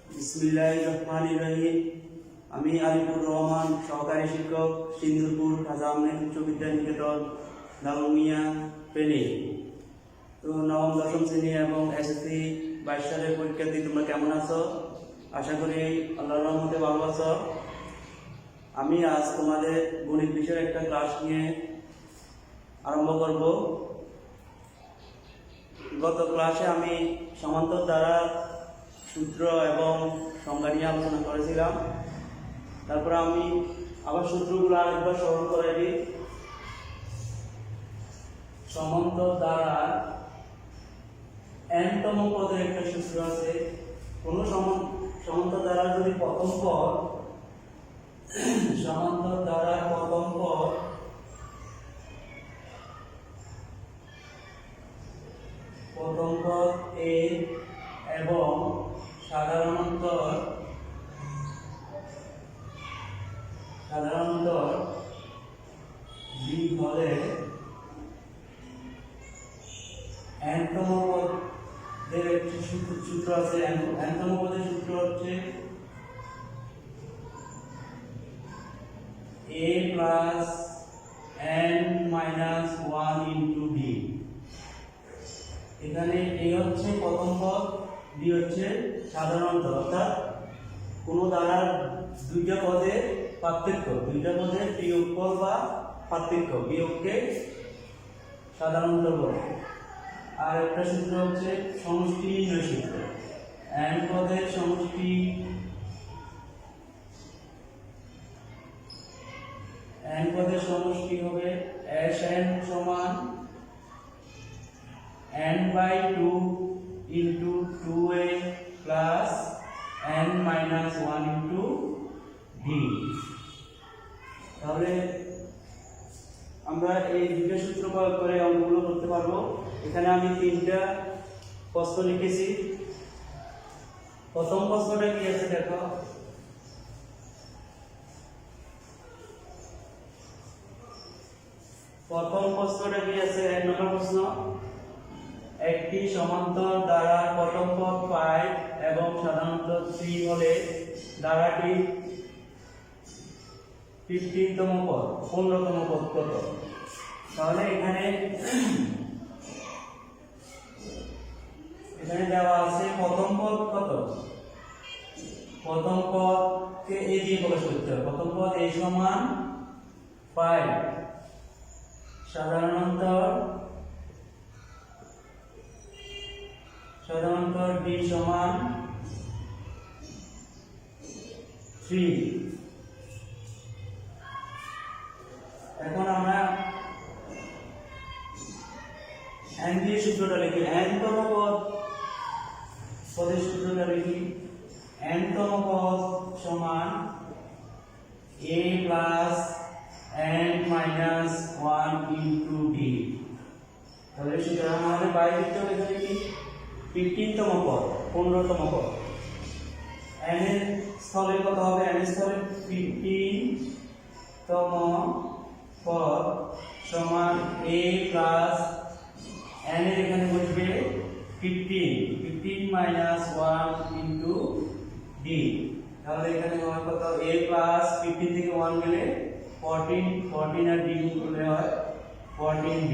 বিসমিল্লাহিররহমানিররহিম। আমি আলিপুর রহমান, সহকারী শিক্ষক, সিন্দুরপুর খাজা আহমেদ উচ্চ বিদ্যানিকেতন, দাগনমিয়া, ফেনী। তো নবম দশম শ্রেণী এবং এসএসসি 22 সালের পরীক্ষার্থী, তোমরা কেমন আছো? আশা করি আল্লাহর রহমতে ভালো আছো। আমি আজ তোমাদের গণিত বিষয়ের একটা ক্লাস নিয়ে আরম্ভ করব। গত ক্লাসে আমি সমান্তর দ্বারা সূত্র এবং সংজ্ঞা নিয়ে আলোচনা করেছিলাম। তারপর আমি আবার সূত্রগুলো আরেকবার স্মরণ করে দিই। সমান্তর দ্বারা n-তম পদের একটা সূত্র আছে। কোন সমান্তর দ্বারা যদি প্রথম পদ সমান্তর দ্বারা প্রথম পদ a এবং সাধারণতর b হলে n-তম পদের একটি সূত্র আছে। n-তম পদের সূত্র হচ্ছে a plus n-1 into b। এখানে a হচ্ছে প্রথম পদ, b হচ্ছে সাধারণতর, অর্থাৎ কোন দ্বারা দুইটা পদের পার্থক্য, দুইটা পদের বিয়োগফল বা পার্থক্য, বিয়োগকে সাধারণতর বলে। আর একটা সূত্র হচ্ছে সমষ্টি নির্ণয় সূত্র। n পদের সমষ্টি হবে Sn সমান n/2 into 2a plus n-1 into b। তাহলে আমরা এই দুটো সূত্র প্রয়োগ করে অঙ্কগুলো করতে পারবো। এখানে আমি তিনটা প্রশ্ন লিখেছি। প্রথম প্রশ্নটা কি আছে দেখো। প্রথম প্রশ্নটা কি আছে? 1 নম্বর প্রশ্ন, একটি সমান্তর দ্বারা প্রথম পদ 5 এবং সাধারণতর 3 হলে দ্বারাটি 15তম পদ 15তম পদ কত? তাহলে এখানে দেওয়া আছে প্রথম পদ কত। প্রথম পদকে a দিয়ে প্রকাশ করতে হবে। প্রথম পদ a সমান 5, সাধারণতর b সমান 3। এখন আমরা n দিয়ে সূত্রটা লিখি। n-তম পদের সূত্রটা লিখি। n-তম পদ সমান a plus n-1 into b। তাহলে সুতরাং আমাদের বাইরে দিতে হবে এখানে কি 15তম পদ, 15তম পদ। n এর স্থলে কত হবে? n এর স্থলে 15তম পদ সমান a plus n এর এখানে বসবে 15 - 1 into d। তাহলে এখানে হয় কত? a plus 15 থেকে 1 গেলে 14 আর d করলে হয় 14d।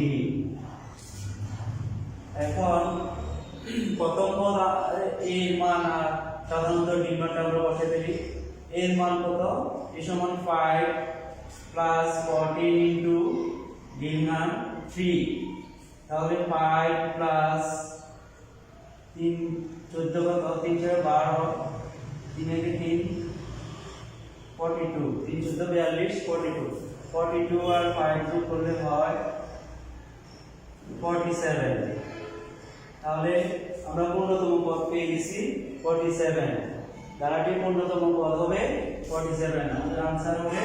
এখন প্রথম পদ এর মান আর সাধারণত d মানটা আমরা বসে দিই। এর মান কত? a সমান 5 plus 14 into d মান 3। তাহলে 5 plus 3 14 কত? 3 × 12, 3 একে 3 42, 3 × 14 42, 42 আর 5 যোগ করলে হয় 47। তাহলে আমরা 15তম পদ পেয়ে গেছি 47। দ্বারাটি 15তম পদ হবে 47। আমাদের आंसर হবে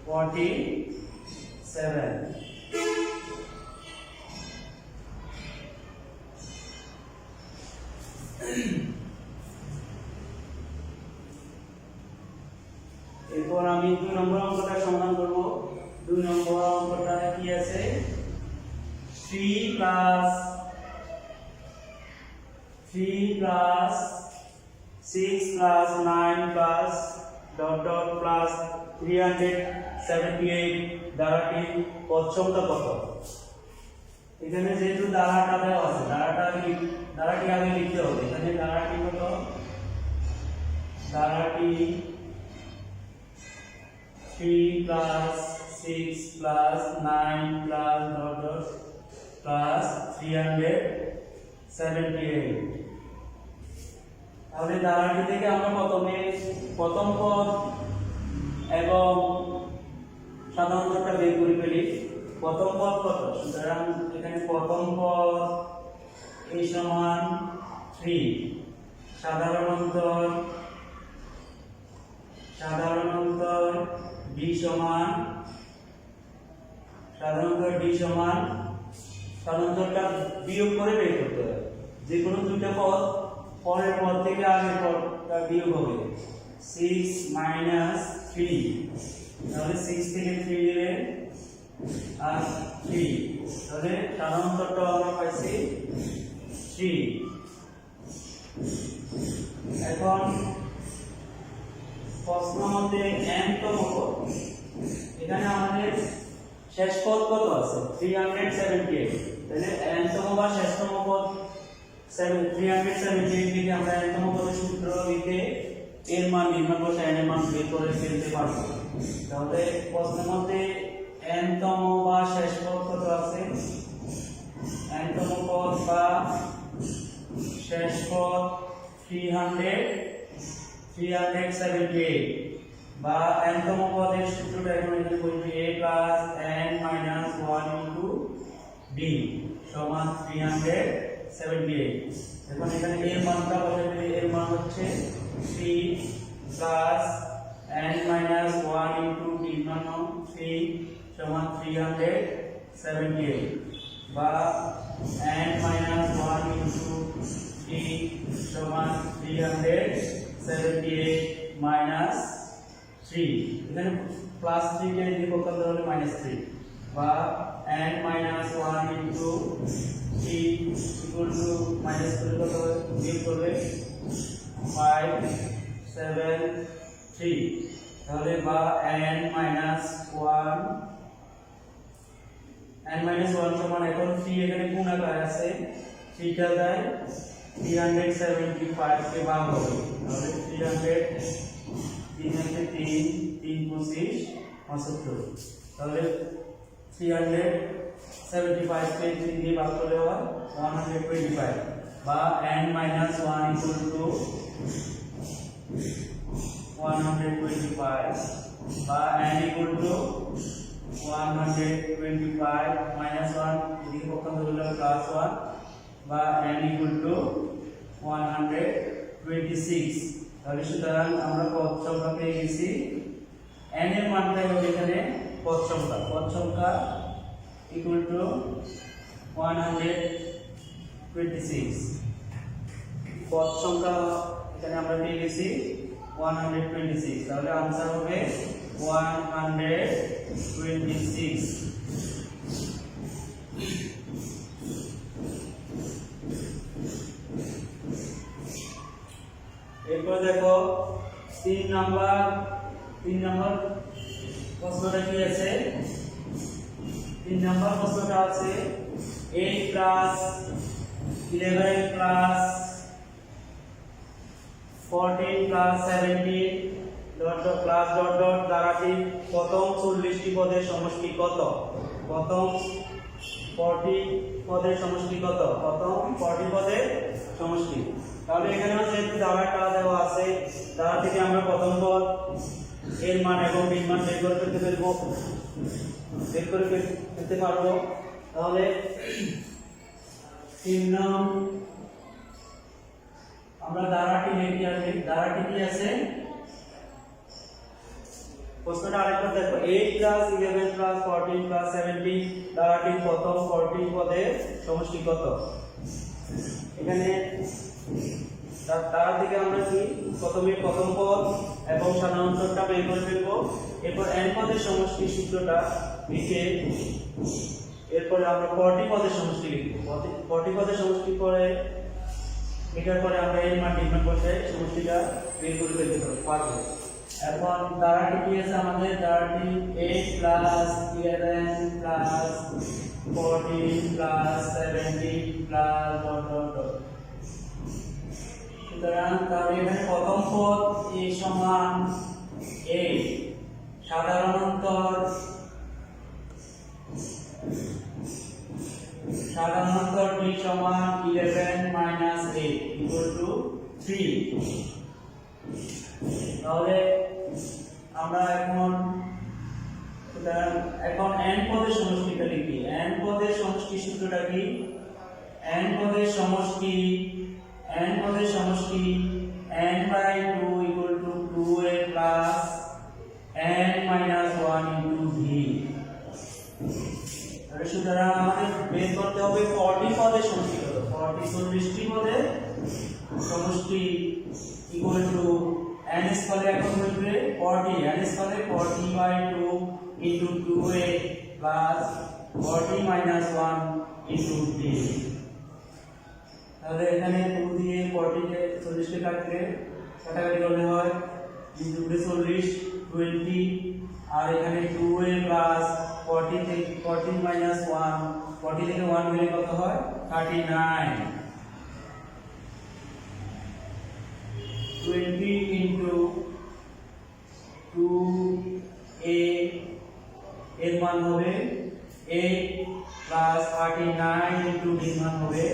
47। এরপর আমি 2 নম্বর অঙ্কটা সমাধান করব। 2 নম্বর অঙ্কটা কি আছে? 3 plus 3 3 plus 6 plus 9 plus dot dot plus 378 দ্বারাটি পদ সংখ্যা কত? এখানে যেহেতু দ্বারাটা দেওয়া আছে দ্বারাটি আগে লিখতে হবে। এখানে দ্বারাটি কত? দ্বারাটি 3 plus 6 plus 9 plus dot dot plus 378। তাহলে দ্বারাটি থেকে আমরা প্রথমে প্রথম পদ এবং সাধারণটা বের করে ফেলি। প্রথম পদ কত? সুতরাং এখানে প্রথম পদ a সমান 3, সাধারণ অন্তর d সমান সাধারণটা বিয়োগ করে বের করতে হবে। যে কোনো দুইটা পদ পরের পদ থেকে আগের পদটা বিয়োগ হবে। 6 minus 3, তাহলে 6 থেকে 3 দিলে আর 3, তাহলে সাধারণটা আমরা পাইছি 3। এখন প্রশ্ন মতে n তম পদ, এখানে আমাদের শেষ পদ কত আছে? 378। তাহলে n তম বা শেষতম পদ 378 থেকে আমরা n তম পদের সূত্র লিখে এর মান নির্ণয় করে n এর মান বের করে ফেলতে পারবো। তাহলে প্রশ্নের মধ্যে n তম বা শেষ পদ কত আছে? n তম পদ বা শেষ পদ 378 বা n তম পদের সূত্রটা এখন এখানে বলবি a plus n minus 1 into d সমান 378। এখন এখানে এর মানটা বসাই দিলে এর মান হচ্ছে 3 plus n minus 1 into d মান 3 সমান 378 বা n minus 1 into d সমান 378 minus 3, এখানে প্লাস 3 কে যদি করতে হলে -3 বা n minus 1 into t equal to minus করে কত হবে? বিয়োগ করবে 5 7 3, তাহলে বা n minus 1 সমান এখন 3 এখানে গুণ আকারে আছে, 3 টা যায় 375 কে ভাগ হবে, তাহলে 300 3 25 75, তাহলে 375 কে 3 দিয়ে ভাগ করলে হয় 125 বা n minus 1 equal to 125 বা n equal to 125 minus 1 এদিকে পক্ষান্তর হলো প্লাস 1 বা n equal to 126। তাহলে সুতরাং আমরা পদ সংখ্যা পেয়ে গেছি। n এর মানটা হবে এখানে পদ সংখ্যা equal to 126। পদ সংখ্যা এখানে আমরা পেয়ে গেছি 126, তাহলে आंसर হবে 126। এরপর দেখো 3 নাম্বার প্রশ্নটা কি আছে? 3 নাম্বার প্রশ্নটা আছে 8 plus 11 plus 14 plus 17 dot dot plus dot dot দ্বারাটি প্রথম 40টি পদের সমষ্টি কত? প্রথম 40 পদের সমষ্টি কত? প্রথম 40 পদের সমষ্টি। তাহলে এখানে যেহেতু দ্বারাটা দেওয়া আছে, দ্বারা থেকে আমরা প্রথম পদ এর মান এবং b মান বের করে ফেলতে পারবো। তাহলে 3 নং আমরা দ্বারাটি লিখি আছে, দ্বারাটি কি আছে? প্রশ্নটা আরেকবার দেখো, 8 plus 11 plus 14 plus 17 দ্বারাটি প্রথম 40 পদের সমষ্টি কত? এখানে তার থেকে আমরা কি প্রথমে প্রথম পদ এবং সাধারণটা বের করে ফেলবো, এরপর n পদের সমষ্টি সূত্রটা লিখে এরপর আমরা 40 পদের সমষ্টি লিখব। 40 পদের সমষ্টি পরে এটার পরে আমরা এর মান নির্ণয় করতে সমষ্টিটা বের করে ফেলতে পারবো। এখন দ্বারাটি কি আছে আমাদের? দ্বারাটি 8 plus 11 plus 14 plus 17 plus dot dot dot. সুতরাং তাহলে এখানে প্রথম পদ a সমান 8, সাধারণ অন্তর d সমান 11 minus 8 equal to 3। তাহলে আমরা এখন n পদের সমষ্টিটা লিখি। n পদের সমষ্টি সূত্রটা কি? n পদের সমষ্টি n by 2 equal to 2a plus n minus 1 into v। সুতরাং আমাদের বের করতে হবে 40 পদের সমষ্টি কত? 40 পদের সমষ্টি ইকুয়াল টু n স্কয়ার এখন হইবে 40, n স্কয়ারে 40 by 2 into 2a plus 40 minus 1 into d। তাহলে এখানে 2 দিয়ে 40 কে 40 কে কাটাকাটি করলে হয় 2 × 40 20, আর এখানে 2a প্লাস 40 থেকে 40 মাইনাস 1, 40 থেকে 1 গেলে কত হয়? 39। 20 into 2a এর মান হবে 8 প্লাস 39 into d মান হবে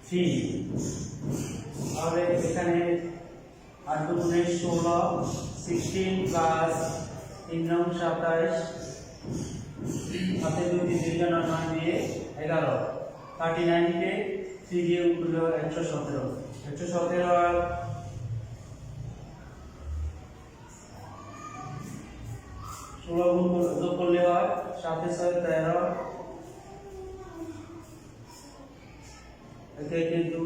3। তাহলে এখানে 8 গুণে 16, 16 প্লাস 3 9 27, হাতে 2 দিয়ে 9 দিয়ে 11, 39 কে 3 দিয়ে উঠলো 117, 117 আর 16 গুণ যোগ করলে হয় 7 6 13, একে 2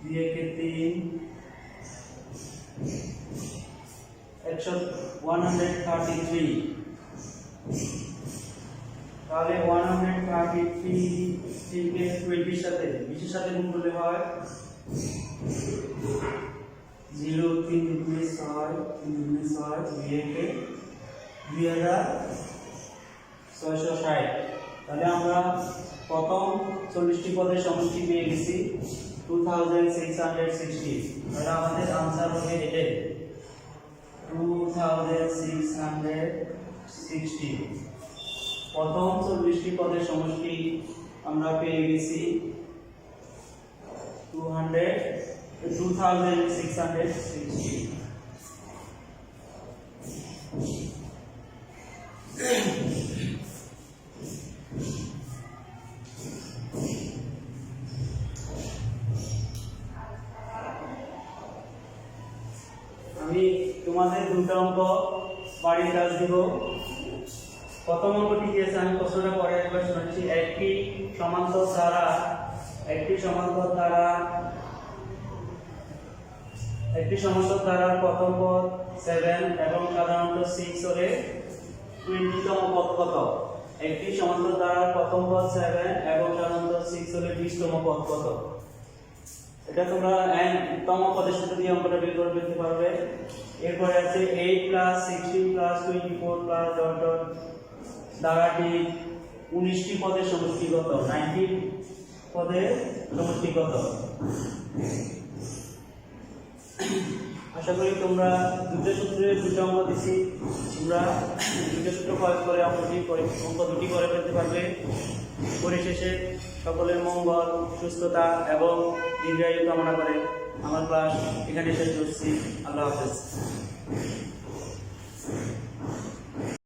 দিয়ে 3, 133। তাহলে 133 কে 20 সাথে 20 এর সাথে গুণ করলে হয় 0 3 2 6 3 2 6 দিয়ে কে 2660। তাহলে আমরা প্রথম 40টি পদের সমষ্টি পেয়ে গেছি 2660। তাহলে আমাদের आंसर হবে এটাই 2660। প্রথম 40টি পদের সমষ্টি আমরা পেয়ে গেছি 2660। আমি তোমাদের দুটো অঙ্ক বাড়ির কাজ দিব। প্রথম অঙ্কটি কি আছে আমি প্রশ্নটা পরে একবার শোনাচ্ছি। একটি সমান্তর দ্বারা প্রথম পদ 7 এবং সাধারণত 6 হলে 20 তম পদ কত? একটি সমান্তর দ্বারা প্রথম পদ 7 এবং সাধারণত 6 হলে 20 তম পদ কত? এটা তোমরা n তম পদের সাথে দিয়ে অঙ্কটা বের করে ফেলতে পারবে। এরপরে আছে 8 plus 16 plus 24 plus dot dot দ্বারাটি 19টি পদের সমষ্টি কত? 19 পদের সমষ্টি কত? আশা করি তোমরা দুটো সূত্রে দুটো অঙ্ক দিছি, তোমরা দুটো সূত্র প্রয়োগ করে অঙ্ক দুটি করে ফেলতে পারবে। পরিশেষে সকলের মঙ্গল, সুস্থতা এবং দীর্ঘায়ু কামনা করে আমার ক্লাস এখানে শেষ করছি। আল্লাহ হাফেজ।